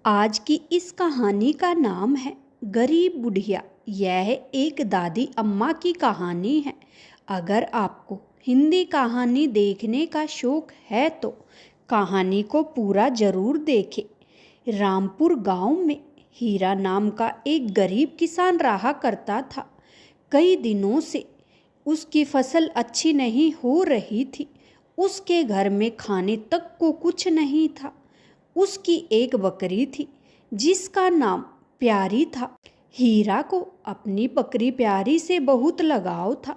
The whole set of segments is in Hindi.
आज की इस कहानी का नाम है गरीब बुढ़िया। यह एक दादी अम्मा की कहानी है। अगर आपको हिंदी कहानी देखने का शौक है तो कहानी को पूरा जरूर देखें। रामपुर गांव में हीरा नाम का एक गरीब किसान रहा करता था। कई दिनों से उसकी फसल अच्छी नहीं हो रही थी। उसके घर में खाने तक को कुछ नहीं था। उसकी एक बकरी थी जिसका नाम प्यारी था। हीरा को अपनी बकरी प्यारी से बहुत लगाव था।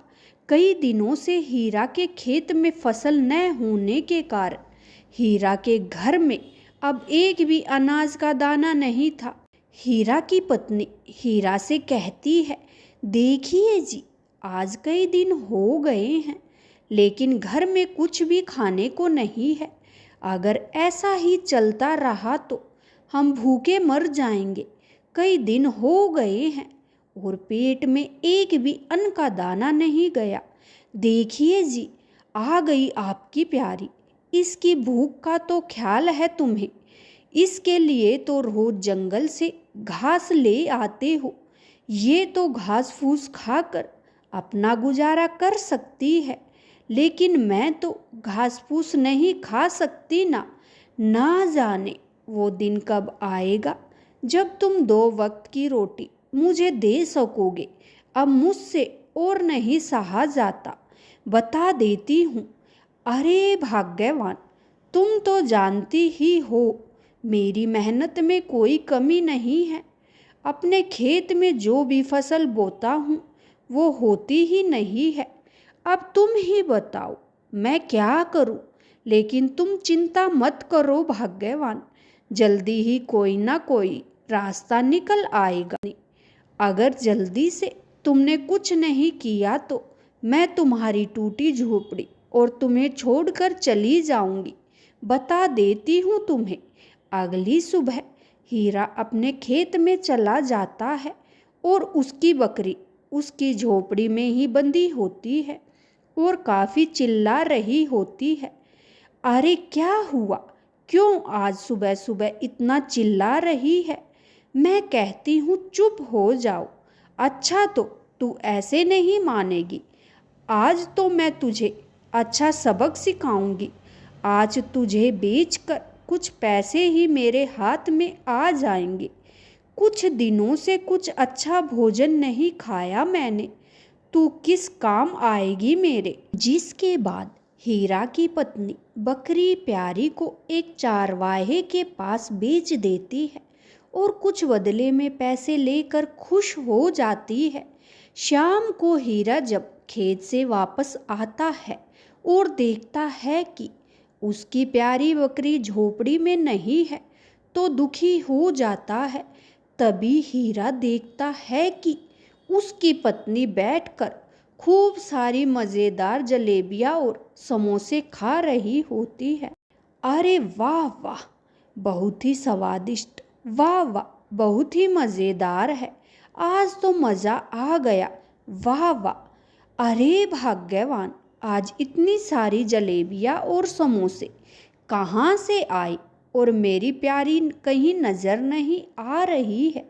कई दिनों से हीरा के खेत में फसल न होने के कारण हीरा के घर में अब एक भी अनाज का दाना नहीं था। हीरा की पत्नी हीरा से कहती है, देखिए जी, आज कई दिन हो गए हैं लेकिन घर में कुछ भी खाने को नहीं है। अगर ऐसा ही चलता रहा तो हम भूखे मर जाएंगे। कई दिन हो गए हैं और पेट में एक भी अन्न का दाना नहीं गया। देखिए जी, आ गई आपकी प्यारी। इसकी भूख का तो ख्याल है तुम्हें। इसके लिए तो रोज जंगल से घास ले आते हो। ये तो घास फूस खाकर अपना गुजारा कर सकती है, लेकिन मैं तो घास फूस नहीं खा सकती ना जाने वो दिन कब आएगा जब तुम 2 वक्त की रोटी मुझे दे सकोगे। अब मुझसे और नहीं सहा जाता, बता देती हूँ। अरे भाग्यवान, तुम तो जानती ही हो मेरी मेहनत में कोई कमी नहीं है। अपने खेत में जो भी फसल बोता हूँ वो होती ही नहीं है। अब तुम ही बताओ मैं क्या करूं। लेकिन तुम चिंता मत करो भाग्यवान, जल्दी ही कोई ना कोई रास्ता निकल आएगा। अगर जल्दी से तुमने कुछ नहीं किया तो मैं तुम्हारी टूटी झोपड़ी और तुम्हें छोड़कर चली जाऊंगी। बता देती हूँ तुम्हें। अगली सुबह हीरा अपने खेत में चला जाता है और उसकी बकरी उसकी झोपड़ी में ही बंधी होती है और काफी चिल्ला रही होती है। अरे क्या हुआ, क्यों आज सुबह सुबह इतना चिल्ला रही है? मैं कहती हूँ चुप हो जाओ। अच्छा तो तू ऐसे नहीं मानेगी। आज तो मैं तुझे अच्छा सबक सिखाऊंगी। आज तुझे बेचकर कुछ पैसे ही मेरे हाथ में आ जाएंगे। कुछ दिनों से कुछ अच्छा भोजन नहीं खाया मैंने। तू किस काम आएगी मेरे। जिसके बाद हीरा की पत्नी बकरी प्यारी को एक चारवाहे के पास बेच देती है और कुछ बदले में पैसे लेकर खुश हो जाती है। शाम को हीरा जब खेत से वापस आता है और देखता है कि उसकी प्यारी बकरी झोपड़ी में नहीं है तो दुखी हो जाता है। तभी हीरा देखता है कि उसकी पत्नी बैठकर खूब सारी मज़ेदार जलेबियाँ और समोसे खा रही होती है। अरे वाह वाह, बहुत ही स्वादिष्ट, वाह वाह, बहुत ही मज़ेदार है। आज तो मज़ा आ गया, वाह वाह। अरे भाग्यवान, आज इतनी सारी जलेबियाँ और समोसे कहाँ से आए और मेरी प्यारी कहीं नज़र नहीं आ रही है।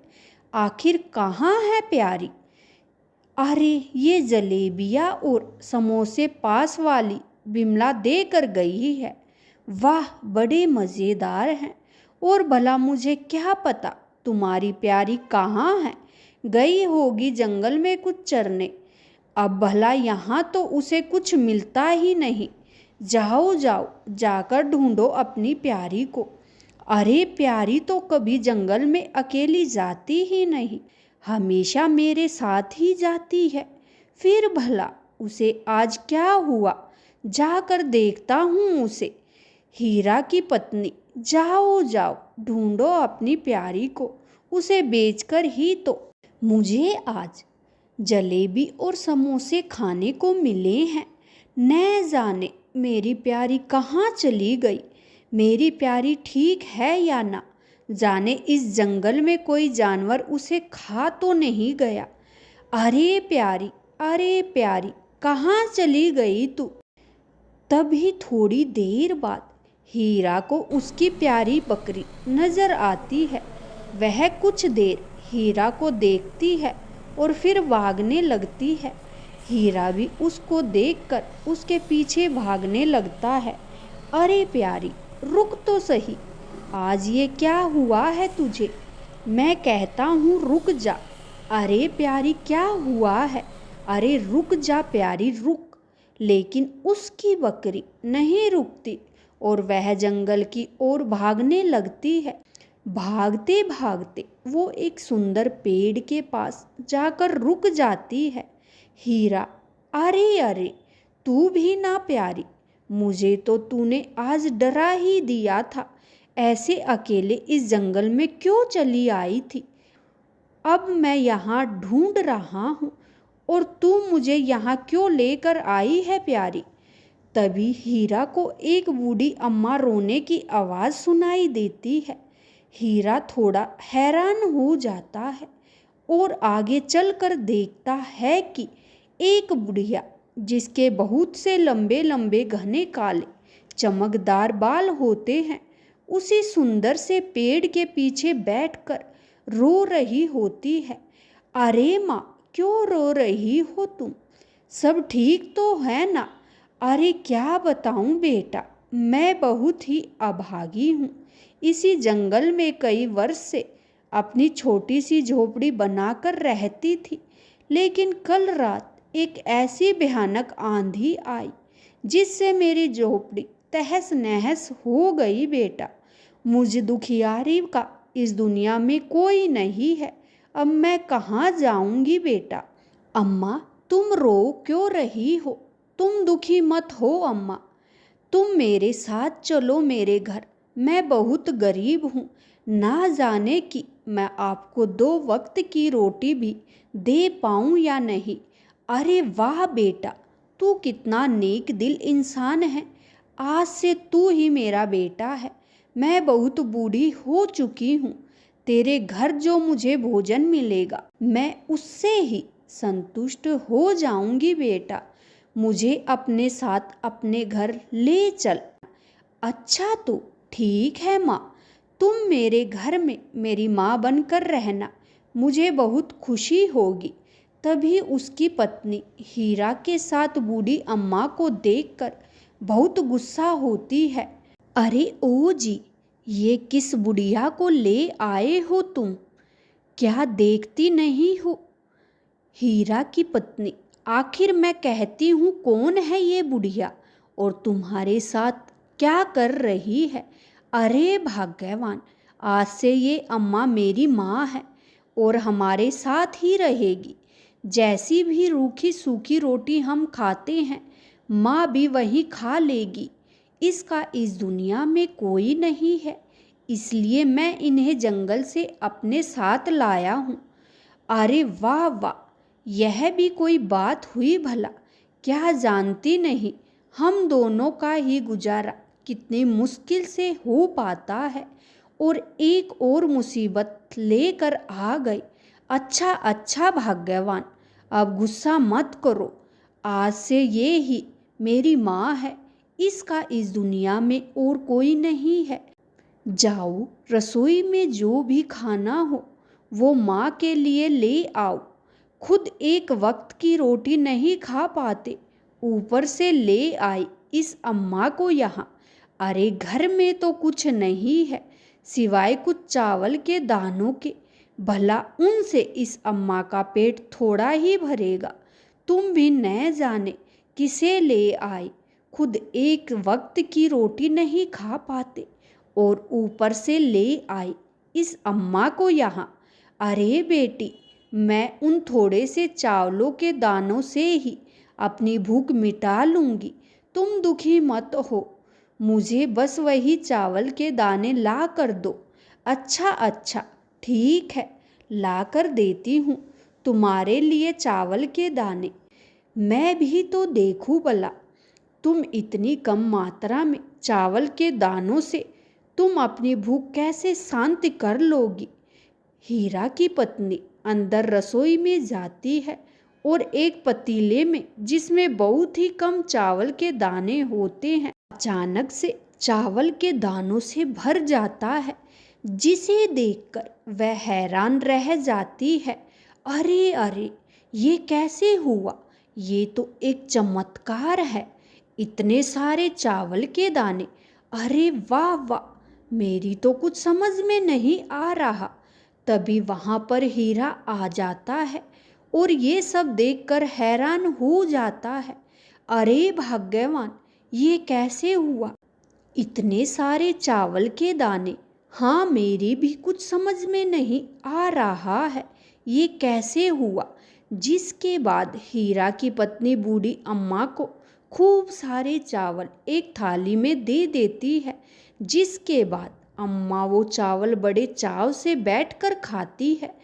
आखिर कहाँ है प्यारी? अरे ये जलेबियाँ और समोसे पास वाली बिमला दे कर गई है। वाह, बड़े मज़ेदार हैं। और भला मुझे क्या पता तुम्हारी प्यारी कहाँ है? गई होगी जंगल में कुछ चरने। अब भला यहाँ तो उसे कुछ मिलता ही नहीं। जाओ जाओ, जाकर ढूंढो अपनी प्यारी को। अरे प्यारी तो कभी जंगल में अकेली जाती ही नहीं, हमेशा मेरे साथ ही जाती है। फिर भला उसे आज क्या हुआ, जाकर देखता हूँ उसे। हीरा की पत्नी, जाओ जाओ, ढूंढो अपनी प्यारी को। उसे बेचकर ही तो मुझे आज जलेबी और समोसे खाने को मिले हैं। न जाने मेरी प्यारी कहाँ चली गई। मेरी प्यारी ठीक है या ना जाने इस जंगल में कोई जानवर उसे खा तो नहीं गया। अरे प्यारी, अरे प्यारी, कहाँ चली गई तू? तभी थोड़ी देर बाद हीरा को उसकी प्यारी बकरी नजर आती है। वह कुछ देर हीरा को देखती है और फिर भागने लगती है। हीरा भी उसको देखकर उसके पीछे भागने लगता है। अरे प्यारी, रुक तो सही, आज ये क्या हुआ है तुझे? मैं कहता हूँ रुक जा। अरे प्यारी, क्या हुआ है? अरे रुक जा प्यारी, रुक। लेकिन उसकी बकरी नहीं रुकती और वह जंगल की ओर भागने लगती है। भागते भागते वो एक सुंदर पेड़ के पास जाकर रुक जाती है। हीरा, अरे अरे, तू भी ना प्यारी, मुझे तो तूने आज डरा ही दिया था। ऐसे अकेले इस जंगल में क्यों चली आई थी? अब मैं यहाँ ढूंढ रहा हूँ और तू मुझे यहाँ क्यों लेकर आई है प्यारी? तभी हीरा को एक बूढ़ी अम्मा रोने की आवाज़ सुनाई देती है। हीरा थोड़ा हैरान हो जाता है और आगे चलकर देखता है कि एक बुढ़िया, जिसके बहुत से लंबे लंबे घने काले चमकदार बाल होते हैं, उसी सुंदर से पेड़ के पीछे बैठकर रो रही होती है। अरे माँ, क्यों रो रही हो तुम? सब ठीक तो है ना? अरे क्या बताऊं बेटा, मैं बहुत ही अभागी हूँ। इसी जंगल में कई वर्ष से अपनी छोटी सी झोपड़ी बनाकर रहती थी, लेकिन कल रात एक ऐसी भयानक आंधी आई जिससे मेरी झोपड़ी तहस नहस हो गई बेटा। मुझे दुखियारी का इस दुनिया में कोई नहीं है। अब मैं कहाँ जाऊंगी बेटा? अम्मा, तुम रो क्यों रही हो? तुम दुखी मत हो अम्मा, तुम मेरे साथ चलो मेरे घर। मैं बहुत गरीब हूँ, ना जाने कि मैं आपको 2 वक्त की रोटी भी दे पाऊँ या नहीं। अरे वाह बेटा, तू कितना नेक दिल इंसान है। आज से तू ही मेरा बेटा है। मैं बहुत बूढ़ी हो चुकी हूँ। तेरे घर जो मुझे भोजन मिलेगा, मैं उससे ही संतुष्ट हो जाऊंगी बेटा। मुझे अपने साथ अपने घर ले चल। अच्छा तो ठीक है माँ, तुम मेरे घर में मेरी माँ बनकर रहना, मुझे बहुत खुशी होगी। तभी उसकी पत्नी हीरा के साथ बूढ़ी अम्मा को देखकर बहुत गुस्सा होती है। अरे ओ जी, ये किस बुढ़िया को ले आए हो तुम? क्या देखती नहीं हो? हीरा की पत्नी, आखिर मैं कहती हूँ कौन है ये बुढ़िया और तुम्हारे साथ क्या कर रही है? अरे भाग्यवान, आज से ये अम्मा मेरी माँ है और हमारे साथ ही रहेगी। जैसी भी रूखी सूखी रोटी हम खाते हैं, माँ भी वही खा लेगी। इसका इस दुनिया में कोई नहीं है, इसलिए मैं इन्हें जंगल से अपने साथ लाया हूँ। अरे वाह वाह, यह भी कोई बात हुई भला? क्या जानती नहीं, हम दोनों का ही गुजारा कितनी मुश्किल से हो पाता है और एक और मुसीबत लेकर आ गई। अच्छा अच्छा भाग्यवान, अब गुस्सा मत करो। आज से ये ही मेरी माँ है, इसका इस दुनिया में और कोई नहीं है। जाओ, रसोई में जो भी खाना हो वो माँ के लिए ले आओ। खुद एक वक्त की रोटी नहीं खा पाते, ऊपर से ले आई इस अम्मा को यहाँ। अरे घर में तो कुछ नहीं है सिवाय कुछ चावल के दानों के। भला उनसे इस अम्मा का पेट थोड़ा ही भरेगा। तुम भी न जाने किसे ले आए, खुद एक वक्त की रोटी नहीं खा पाते और ऊपर से ले आई इस अम्मा को यहाँ। अरे बेटी, मैं उन थोड़े से चावलों के दानों से ही अपनी भूख मिटा लूँगी, तुम दुखी मत हो। मुझे बस वही चावल के दाने ला कर दो। अच्छा अच्छा ठीक है, ला कर देती हूँ तुम्हारे लिए चावल के दाने। मैं भी तो देखूँ भला, तुम इतनी कम मात्रा में चावल के दानों से तुम अपनी भूख कैसे शांत कर लोगी। हीरा की पत्नी अंदर रसोई में जाती है और एक पतीले में, जिसमें बहुत ही कम चावल के दाने होते हैं, अचानक से चावल के दानों से भर जाता है, जिसे देखकर वह हैरान रह जाती है। अरे अरे, ये कैसे हुआ? ये तो एक चमत्कार है। इतने सारे चावल के दाने, अरे वाह वाह, मेरी तो कुछ समझ में नहीं आ रहा। तभी वहाँ पर हीरा आ जाता है और ये सब देखकर हैरान हो जाता है। अरे भाग्यवान, ये कैसे हुआ? इतने सारे चावल के दाने, हाँ मेरी भी कुछ समझ में नहीं आ रहा है, ये कैसे हुआ? जिसके बाद हीरा की पत्नी बूढ़ी अम्मा को खूब सारे चावल एक थाली में दे देती है। जिसके बाद अम्मा वो चावल बड़े चाव से बैठकर खाती है।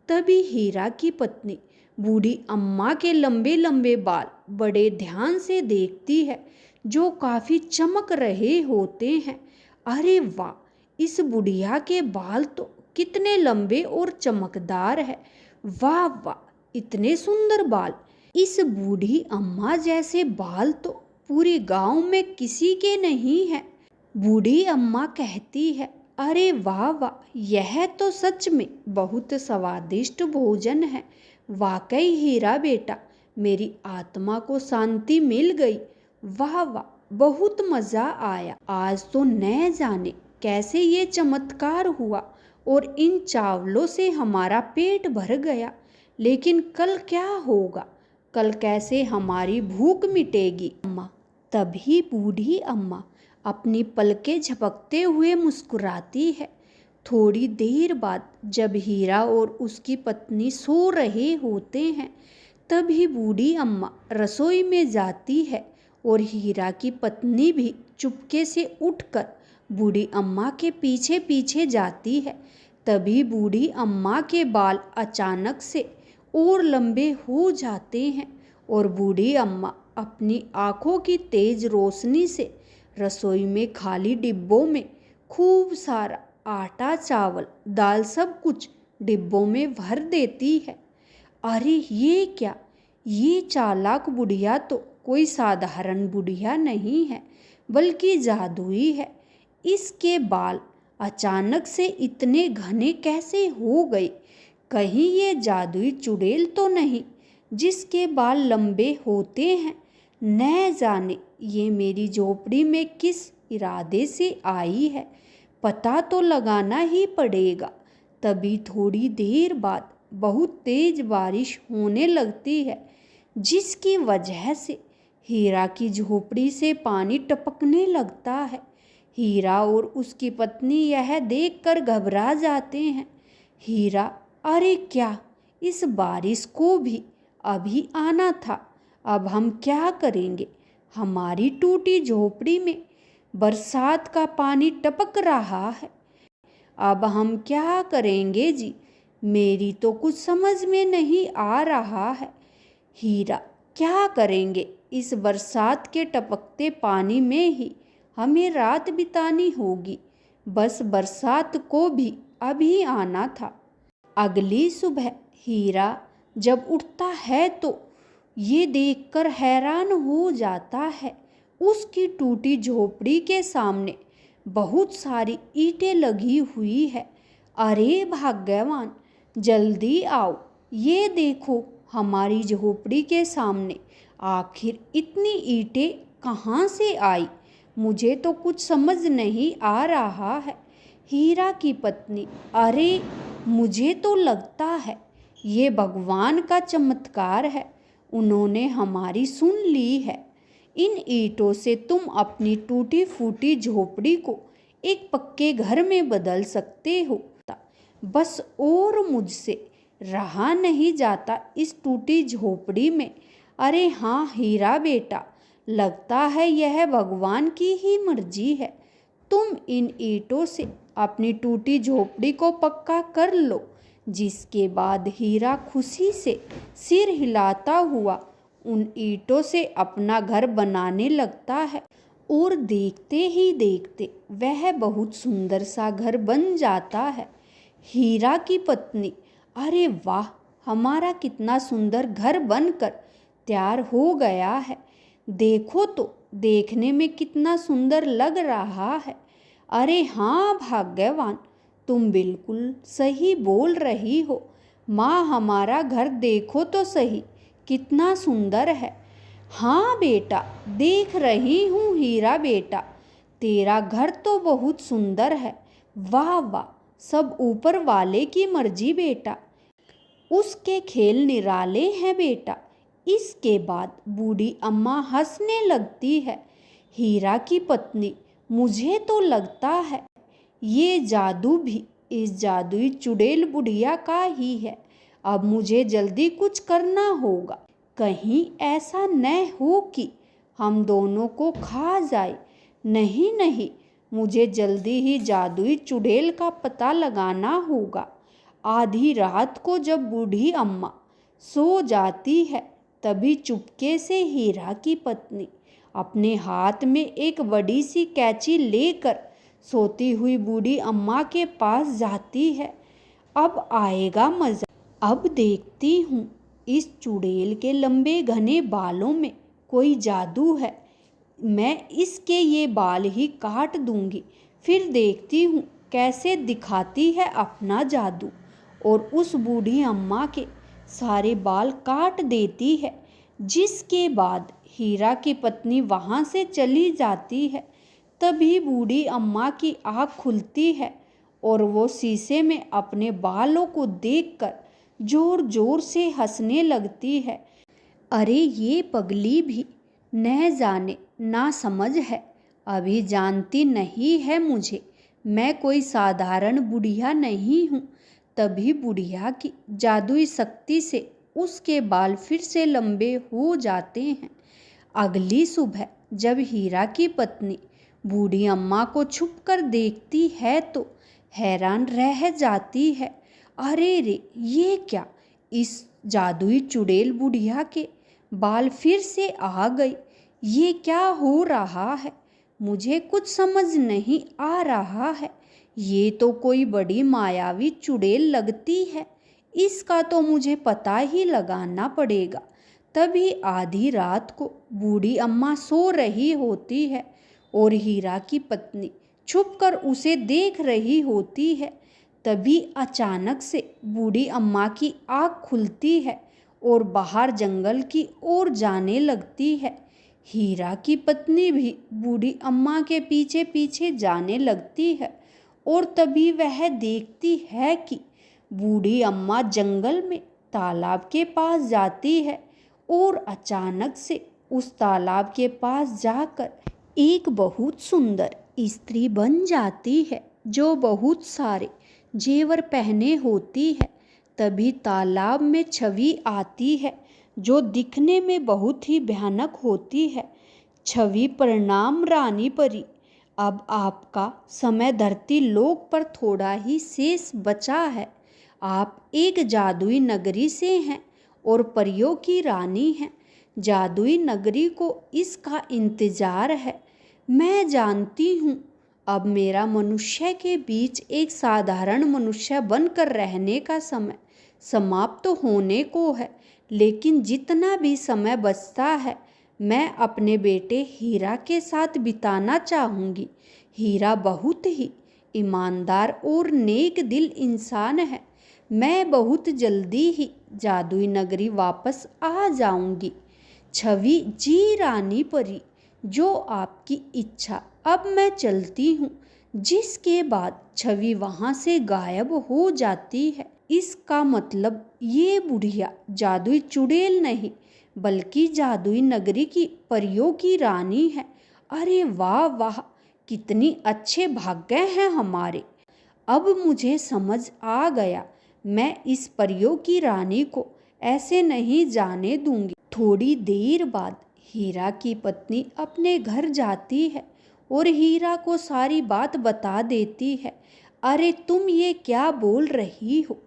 तभी हीरा की पत्नी बूढ़ी अम्मा के लंबे लंबे बाल बड़े ध्यान से देखती है, जो काफ़ी चमक रहे होते हैं। अरे वाह, इस बुढ़िया के बाल तो कितने लंबे और चमकदार है। वाह वाह, इतने सुंदर बाल। इस बूढ़ी अम्मा जैसे बाल तो पूरे गांव में किसी के नहीं है। बूढ़ी अम्मा कहती है, अरे वाह वाह, यह तो सच में बहुत स्वादिष्ट भोजन है। वाकई हीरा बेटा, मेरी आत्मा को शांति मिल गई। वाह वाह, बहुत मज़ा आया। आज तो न जाने कैसे ये चमत्कार हुआ और इन चावलों से हमारा पेट भर गया। लेकिन कल क्या होगा? कल कैसे हमारी भूख मिटेगी अम्मा? तभी बूढ़ी अम्मा अपनी पलकें झपकते हुए मुस्कुराती है। थोड़ी देर बाद जब हीरा और उसकी पत्नी सो रहे होते हैं, तभी बूढ़ी अम्मा रसोई में जाती है और हीरा की पत्नी भी चुपके से उठकर बूढ़ी अम्मा के पीछे पीछे जाती है। तभी बूढ़ी अम्मा के बाल अचानक से और लंबे हो जाते हैं और बूढ़ी अम्मा अपनी आँखों की तेज रोशनी से रसोई में खाली डिब्बों में खूब सारा आटा, चावल, दाल सब कुछ डिब्बों में भर देती है। अरे ये क्या? ये चालाक बुढ़िया तो कोई साधारण बुढ़िया नहीं है, बल्कि जादुई है। इसके बाल अचानक से इतने घने कैसे हो गए? कहीं ये जादुई चुड़ैल तो नहीं जिसके बाल लंबे होते हैं? न जाने ये मेरी झोपड़ी में किस इरादे से आई है, पता तो लगाना ही पड़ेगा। तभी थोड़ी देर बाद बहुत तेज बारिश होने लगती है, जिसकी वजह से हीरा की झोपड़ी से पानी टपकने लगता है। हीरा और उसकी पत्नी यह देखकर घबरा जाते हैं। हीरा, अरे क्या, इस बारिश को भी अभी आना था, अब हम क्या करेंगे? हमारी टूटी झोपड़ी में बरसात का पानी टपक रहा है, अब हम क्या करेंगे जी? मेरी तो कुछ समझ में नहीं आ रहा है। हीरा, क्या करेंगे? इस बरसात के टपकते पानी में ही हमें रात बितानी होगी। बस बरसात को भी अभी आना था। अगली सुबह हीरा जब उठता है तो ये देखकर हैरान हो जाता है, उसकी टूटी झोपड़ी के सामने बहुत सारी ईंटें लगी हुई है। अरे भाग्यवान, जल्दी आओ, ये देखो हमारी झोपड़ी के सामने आखिर इतनी ईंटें कहाँ से आई? मुझे तो कुछ समझ नहीं आ रहा है। हीरा की पत्नी, अरे मुझे तो लगता है ये भगवान का चमत्कार है, उन्होंने हमारी सुन ली है। इन ईंटों से तुम अपनी टूटी फूटी झोपड़ी को एक पक्के घर में बदल सकते हो। बस और मुझसे रहा नहीं जाता इस टूटी झोपड़ी में। अरे हाँ हीरा बेटा, लगता है यह भगवान की ही मर्जी है। तुम इन ईंटों से अपनी टूटी झोपड़ी को पक्का कर लो। जिसके बाद हीरा खुशी से सिर हिलाता हुआ उन ईंटों से अपना घर बनाने लगता है और देखते ही देखते वह बहुत सुंदर सा घर बन जाता है। हीरा की पत्नी, अरे वाह, हमारा कितना सुंदर घर बनकर तैयार हो गया है। देखो तो देखने में कितना सुंदर लग रहा है। अरे हाँ भाग्यवान, तुम बिल्कुल सही बोल रही हो। माँ, हमारा घर देखो तो सही, कितना सुंदर है। हाँ बेटा, देख रही हूँ हीरा बेटा, तेरा घर तो बहुत सुंदर है। वाह वाह, सब ऊपर वाले की मर्जी बेटा, उसके खेल निराले हैं बेटा। इसके बाद बूढ़ी अम्मा हंसने लगती है। हीरा की पत्नी, मुझे तो लगता है ये जादू भी इस जादुई चुड़ैल बुढ़िया का ही है। अब मुझे जल्दी कुछ करना होगा, कहीं ऐसा न हो कि हम दोनों को खा जाए। नहीं नहीं, मुझे जल्दी ही जादुई चुड़ैल का पता लगाना होगा। आधी रात को जब बूढ़ी अम्मा सो जाती है, तभी चुपके से हीरा की पत्नी अपने हाथ में एक बड़ी सी कैंची लेकर सोती हुई बूढ़ी अम्मा के पास जाती है। अब आएगा मज़ा। अब देखती हूँ इस चुड़ैल के लंबे घने बालों में कोई जादू है। मैं इसके ये बाल ही काट दूंगी, फिर देखती हूँ कैसे दिखाती है अपना जादू। और उस बूढ़ी अम्मा के सारे बाल काट देती है, जिसके बाद हीरा की पत्नी वहाँ से चली जाती है। तभी बूढ़ी अम्मा की आँख खुलती है और वो शीशे में अपने बालों को देखकर जोर जोर से हंसने लगती है। अरे ये पगली भी न जाने ना समझ है, अभी जानती नहीं है मुझे, मैं कोई साधारण बुढ़िया नहीं हूँ। तभी बुढ़िया की जादुई शक्ति से उसके बाल फिर से लंबे हो जाते हैं। अगली सुबह जब हीरा की पत्नी बूढ़ी अम्मा को छुपकर देखती है तो हैरान रह जाती है। अरे रे, ये क्या, इस जादुई चुड़ैल बुढ़िया के बाल फिर से आ गई। ये क्या हो रहा है, मुझे कुछ समझ नहीं आ रहा है। ये तो कोई बड़ी मायावी चुड़ैल लगती है, इसका तो मुझे पता ही लगाना पड़ेगा। तभी आधी रात को बूढ़ी अम्मा सो रही होती है और हीरा की पत्नी छुपकर उसे देख रही होती है। तभी अचानक से बूढ़ी अम्मा की आँख खुलती है और बाहर जंगल की ओर जाने लगती है। हीरा की पत्नी भी बूढ़ी अम्मा के पीछे पीछे जाने लगती है और तभी वह देखती है कि बूढ़ी अम्मा जंगल में तालाब के पास जाती है और अचानक से उस तालाब के पास जाकर एक बहुत सुंदर स्त्री बन जाती है, जो बहुत सारे जेवर पहने होती है। तभी तालाब में छवि आती है, जो दिखने में बहुत ही भयानक होती है। छवि, प्रणाम रानी परी, अब आपका समय धरती लोक पर थोड़ा ही शेष बचा है। आप एक जादुई नगरी से हैं और परियों की रानी हैं। जादुई नगरी को इसका इंतजार है। मैं जानती हूँ अब मेरा मनुष्य के बीच एक साधारण मनुष्य बनकर रहने का समय समाप्त होने को है, लेकिन जितना भी समय बचता है मैं अपने बेटे हीरा के साथ बिताना चाहूँगी। हीरा बहुत ही ईमानदार और नेक दिल इंसान है। मैं बहुत जल्दी ही जादुई नगरी वापस आ जाऊँगी। छवि, जी रानी परी, जो आपकी इच्छा, अब मैं चलती हूँ। जिसके बाद छवि वहाँ से गायब हो जाती है। इसका मतलब ये बुढ़िया जादुई चुड़ैल नहीं बल्कि जादुई नगरी की परियों की रानी है। अरे वाह वाह, कितनी अच्छे भाग्य हैं हमारे। अब मुझे समझ आ गया, मैं इस परियों की रानी को ऐसे नहीं जाने दूंगी। थोड़ी देर बाद हीरा की पत्नी अपने घर जाती है और हीरा को सारी बात बता देती है। अरे तुम ये क्या बोल रही हो,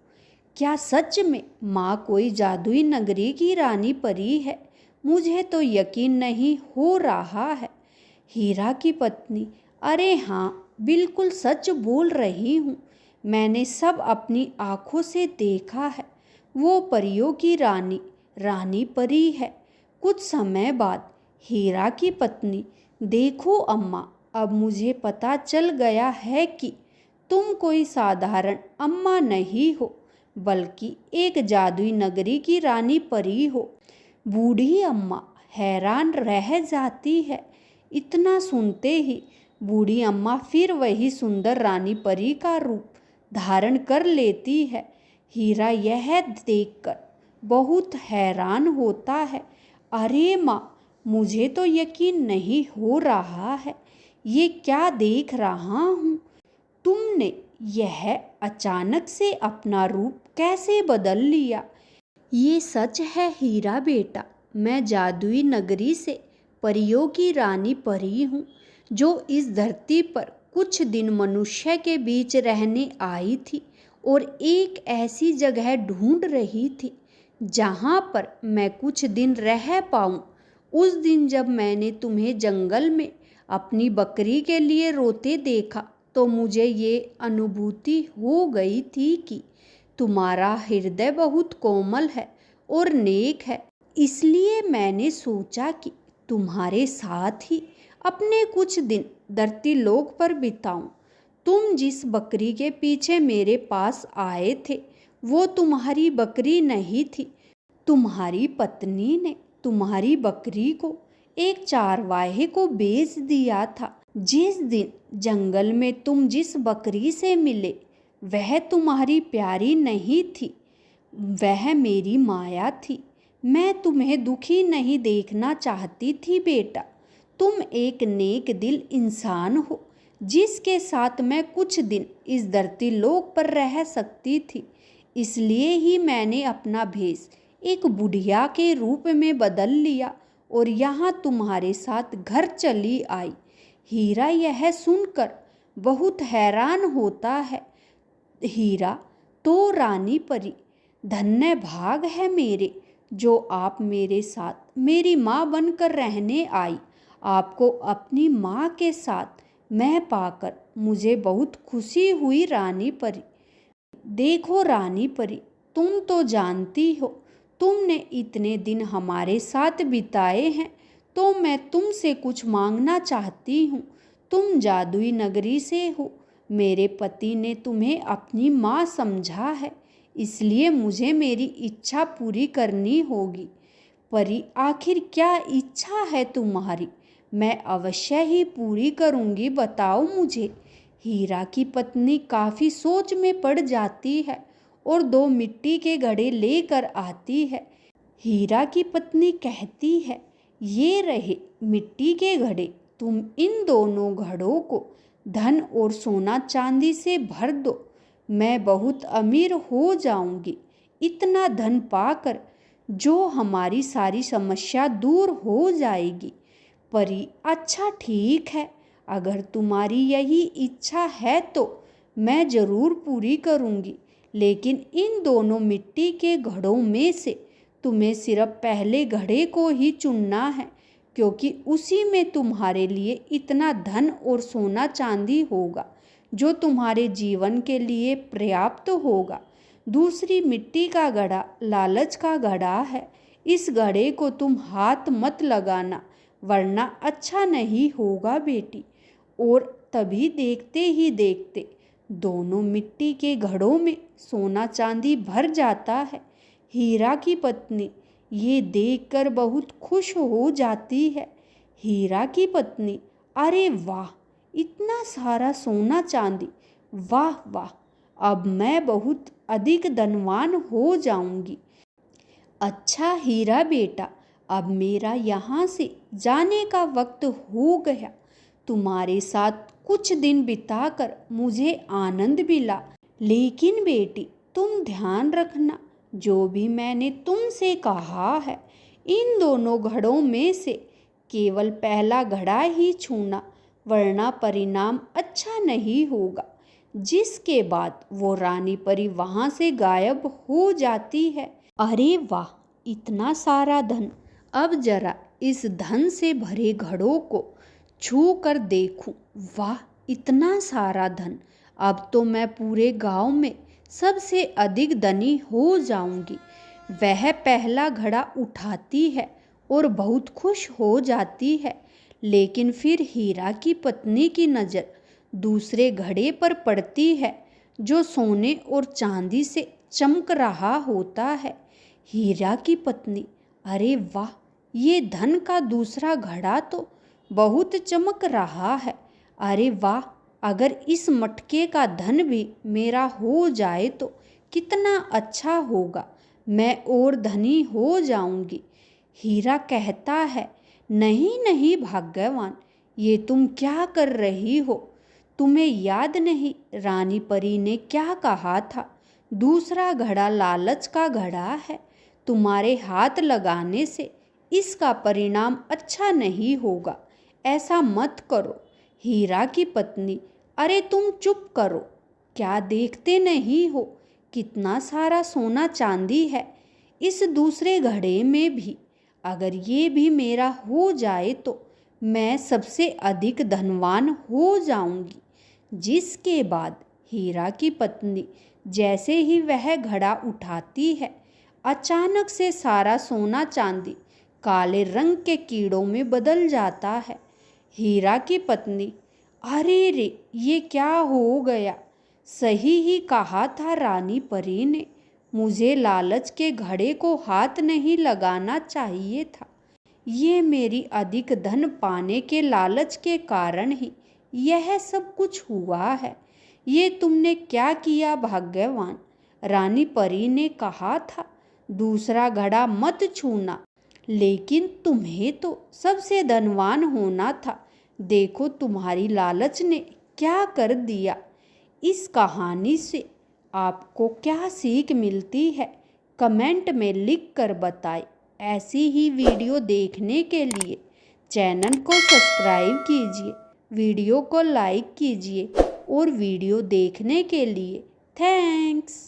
क्या सच में माँ कोई जादुई नगरी की रानी परी है? मुझे तो यकीन नहीं हो रहा है। हीरा की पत्नी, अरे हाँ, बिल्कुल सच बोल रही हूँ, मैंने सब अपनी आँखों से देखा है। वो परियों की रानी रानी परी है। कुछ समय बाद हीरा की पत्नी, देखो अम्मा, अब मुझे पता चल गया है कि तुम कोई साधारण अम्मा नहीं हो, बल्कि एक जादुई नगरी की रानी परी हो। बूढ़ी अम्मा हैरान रह जाती है। इतना सुनते ही बूढ़ी अम्मा फिर वही सुंदर रानी परी का रूप धारण कर लेती है। हीरा यह देखकर बहुत हैरान होता है। अरे माँ, मुझे तो यकीन नहीं हो रहा है, ये क्या देख रहा हूँ। तुमने यह अचानक से अपना रूप कैसे बदल लिया? ये सच है हीरा बेटा, मैं जादुई नगरी से परियों की रानी परी हूँ, जो इस धरती पर कुछ दिन मनुष्य के बीच रहने आई थी और एक ऐसी जगह ढूंढ रही थी जहाँ पर मैं कुछ दिन रह पाऊँ। उस दिन जब मैंने तुम्हें जंगल में अपनी बकरी के लिए रोते देखा तो मुझे ये अनुभूति हो गई थी कि तुम्हारा हृदय बहुत कोमल है और नेक है। इसलिए मैंने सोचा कि तुम्हारे साथ ही अपने कुछ दिन धरती लोक पर बिताऊं। तुम जिस बकरी के पीछे मेरे पास आए थे वो तुम्हारी बकरी नहीं थी। तुम्हारी पत्नी ने तुम्हारी बकरी को एक चारवाहे को बेच दिया था। जिस दिन जंगल में तुम जिस बकरी से मिले वह तुम्हारी प्यारी नहीं थी, वह मेरी माया थी। मैं तुम्हें दुखी नहीं देखना चाहती थी बेटा। तुम एक नेक दिल इंसान हो जिसके साथ मैं कुछ दिन इस धरती लोक पर रह सकती थी। इसलिए ही मैंने अपना भेष एक बुढ़िया के रूप में बदल लिया और यहाँ तुम्हारे साथ घर चली आई। हीरा यह सुनकर बहुत हैरान होता है। हीरा, तो रानी परी, धन्य भाग है मेरे जो आप मेरे साथ मेरी माँ बनकर रहने आई। आपको अपनी माँ के साथ मैं पाकर मुझे बहुत खुशी हुई रानी परी। देखो रानी परी, तुम तो जानती हो, तुमने इतने दिन हमारे साथ बिताए हैं तो मैं तुमसे कुछ मांगना चाहती हूँ। तुम जादुई नगरी से हो, मेरे पति ने तुम्हें अपनी माँ समझा है, इसलिए मुझे मेरी इच्छा पूरी करनी होगी। परी, आखिर क्या इच्छा है तुम्हारी? मैं अवश्य ही पूरी करूँगी, बताओ मुझे। हीरा की पत्नी काफ़ी सोच में पड़ जाती है और 2 मिट्टी के घड़े लेकर आती है। हीरा की पत्नी कहती है, ये रहे मिट्टी के घड़े, तुम इन दोनों घड़ों को धन और सोना चांदी से भर दो, मैं बहुत अमीर हो जाऊंगी। इतना धन पाकर जो हमारी सारी समस्या दूर हो जाएगी। परी, अच्छा ठीक है, अगर तुम्हारी यही इच्छा है तो मैं ज़रूर पूरी करूंगी, लेकिन इन दोनों मिट्टी के घड़ों में से तुम्हें सिर्फ पहले घड़े को ही चुनना है, क्योंकि उसी में तुम्हारे लिए इतना धन और सोना चांदी होगा जो तुम्हारे जीवन के लिए पर्याप्त होगा। दूसरी मिट्टी का घड़ा लालच का घड़ा है। इस घड़े को तुम हाथ मत लगाना, वरना अच्छा नहीं होगा बेटी। और तभी देखते ही देखते दोनों मिट्टी के घड़ों में सोना चांदी भर जाता है। हीरा की पत्नी ये देखकर बहुत खुश हो जाती है। हीरा की पत्नी, अरे वाह, इतना सारा सोना चांदी, वाह वाह, अब मैं बहुत अधिक धनवान हो जाऊंगी। अच्छा हीरा बेटा, अब मेरा यहाँ से जाने का वक्त हो गया। तुम्हारे साथ कुछ दिन बिताकर मुझे आनंद मिला, लेकिन बेटी तुम ध्यान रखना, जो भी मैंने तुमसे कहा है, इन दोनों घड़ों में से केवल पहला घड़ा ही छूना, वरना परिणाम अच्छा नहीं होगा। जिसके बाद वो रानी परी वहाँ से गायब हो जाती है। अरे वाह, इतना सारा धन! अब जरा इस धन से भरे घड़ों को छू कर देखूं। वाह, इतना सारा धन! अब तो मैं पूरे गांव में सबसे अधिक धनी हो जाऊंगी। वह पहला घड़ा उठाती है और बहुत खुश हो जाती है। लेकिन फिर हीरा की पत्नी की नज़र दूसरे घड़े पर पड़ती है जो सोने और चांदी से चमक रहा होता है। हीरा की पत्नी, अरे वाह, ये धन का दूसरा घड़ा तो बहुत चमक रहा है। अरे वाह, अगर इस मटके का धन भी मेरा हो जाए तो कितना अच्छा होगा, मैं और धनी हो जाऊंगी। हीरा कहता है, नहीं नहीं भाग्यवान, ये तुम क्या कर रही हो? तुम्हें याद नहीं रानी परी ने क्या कहा था? दूसरा घड़ा लालच का घड़ा है, तुम्हारे हाथ लगाने से इसका परिणाम अच्छा नहीं होगा, ऐसा मत करो। हीरा की पत्नी, अरे तुम चुप करो, क्या देखते नहीं हो कितना सारा सोना चांदी है इस दूसरे घड़े में भी। अगर ये भी मेरा हो जाए तो मैं सबसे अधिक धनवान हो जाऊंगी। जिसके बाद हीरा की पत्नी जैसे ही वह घड़ा उठाती है, अचानक से सारा सोना चांदी काले रंग के कीड़ों में बदल जाता है। हीरा की पत्नी, अरे रे, ये क्या हो गया? सही ही कहा था रानी परी ने, मुझे लालच के घड़े को हाथ नहीं लगाना चाहिए था। ये मेरी अधिक धन पाने के लालच के कारण ही यह सब कुछ हुआ है। ये तुमने क्या किया भाग्यवान? रानी परी ने कहा था दूसरा घड़ा मत छूना, लेकिन तुम्हें तो सबसे धनवान होना था। देखो तुम्हारी लालच ने क्या कर दिया। इस कहानी से आपको क्या सीख मिलती है, कमेंट में लिख कर बताएं। ऐसी ही वीडियो देखने के लिए चैनल को सब्सक्राइब कीजिए, वीडियो को लाइक कीजिए और वीडियो देखने के लिए थैंक्स।